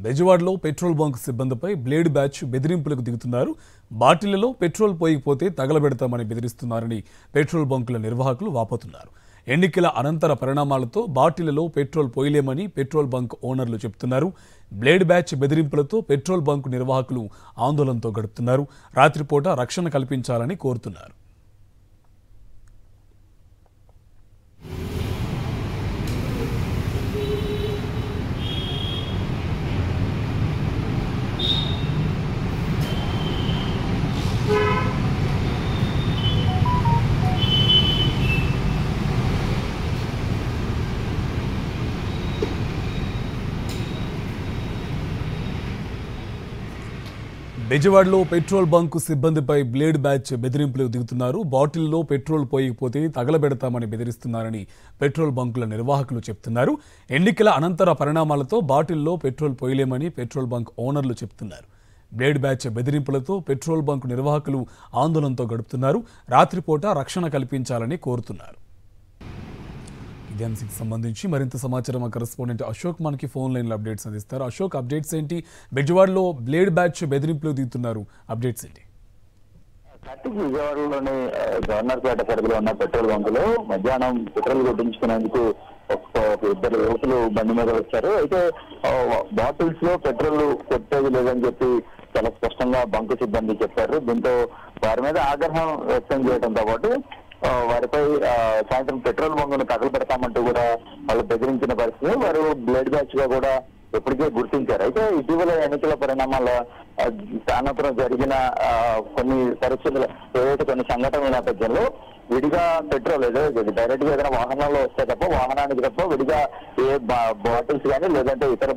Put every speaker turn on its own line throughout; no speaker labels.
బెజవాడలో petrol bunk సిబ్బందిపై blade batch బెదిరింపులకు దిగుతున్నారు. బాటిళ్లలో పెట్రోల్ పోయకపోతే తగలబెడతామని బెదిరిస్తున్నారని పెట్రోల్ బంకుల నిర్వాహకులు వాపోతున్నారు. ఎన్నికల అనంతర పరిణామాలతో బాటిళ్లలో పెట్రోల్ పోయలేమని పెట్రోల్ బంక్ ఓనర్లు చెబుతున్నారు. బ్లేడ్ బ్యాచ్ బెదిరింపులతో పెట్రోల్ బంక్ నిర్వాహకులు ఆందోళనతో గడుపుతున్నారు. రాత్రిపూట రక్షణ కల్పించాలని కోరుతున్నారు. బెజవాడలో పెట్రోల్ బంకు సిబ్బందిపై బ్లేడ్ బ్యాచ్ బెదిరింపులకు దిగుతున్నారు. బాటిల్లో పెట్రోల్ పోయకపోతే తగలబెడతామని బెదిరిస్తున్నారని పెట్రోల్ బంకుల నిర్వాహకులు చెబుతున్నారు. ఎన్నికల అనంతర పరిణామాలతో బాటిల్లో పెట్రోల్ పోయలేమని పెట్రోల్ బంక్ ఓనర్లు చెబుతున్నారు. బ్లేడ్ బ్యాచ్ బెదిరింపులతో పెట్రోల్ బంకు నిర్వాహకులు ఆందోళనతో గడుపుతున్నారు. రాత్రిపూట రక్షణ కల్పించాలని కోరుతున్నారు. ఇదే అంశానికి సంబంధించి మరింత సమాచారం కరెస్పాండెంట్ అశోక్ మనకి ఫోన్ లైన్లో అప్డేట్స్ అందిస్తారు. అశోక్, అప్డేట్స్ ఏంటి? బెజవాడలో బ్లేడ్ బ్యాచ్ బెదిరింపులు దిగుతున్నారు, అప్డేట్స్ ఏంటి?
విజయవాడలోని గవర్నర్పేట పరిధిలో ఉన్న పెట్రోల్ బంకులో మధ్యాహ్నం పెట్రోల్ కొట్టించుకునేందుకు ఇద్దరు యువకులు బండి మీద వచ్చారు. అయితే బాటిల్స్ లో పెట్రోల్ కొట్టేది లేదని చెప్పి చాలా స్పష్టంగా బంకు సిబ్బంది చెప్పారు. దీంతో వారి మీద ఆగ్రహం వ్యక్తం చేయడంతో పాటు వారిపై సాయంత్రం పెట్రోల్ బంకును తగలబెడతామంటూ కూడా వాళ్ళు బెదిరించిన పరిస్థితి వారు బ్లేడ్ బ్యాచ్ గా కూడా ఇప్పటికే గుర్తించారు. అయితే ఇటీవల ఎన్నికల పరిణామాల అనంతరం జరిగిన కొన్ని పరిస్థితులు ఏదైతే కొన్ని సంఘటనల నేపథ్యంలో విడిగా పెట్రోల్ ఏదో డైరెక్ట్ గా ఏదైనా వాహనాల్లో వస్తే తప్ప వాహనానికి తప్ప విడిగా ఏ బాటిల్స్ కానీ లేదంటే ఇతర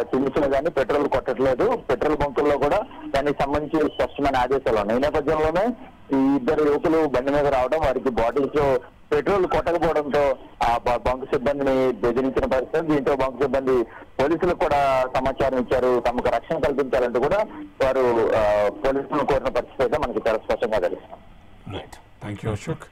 టిన్సులు కానీ పెట్రోల్ కొట్టట్లేదు. పెట్రోల్ బంకుల్లో కూడా దానికి సంబంధించి స్పష్టమైన ఆదేశాలు ఉన్నాయి. ఈ నేపథ్యంలోనే ఈ ఇద్దరు యువకులు బండి మీద రావడం, వారికి బాటిల్స్ లో పెట్రోల్ కొట్టకపోవడంతో ఆ బంకు సిబ్బందిని బెదిరించిన పరిస్థితి. దీంతో బంకు సిబ్బంది పోలీసులకు కూడా సమాచారం ఇచ్చారు. తమకు రక్షణ కల్పించాలంటూ కూడా వారు పోలీసులను కోరిన పరిస్థితి అయితే మనకి చాలా స్పష్టంగా తెలుస్తుంది.
Thank you Ashok.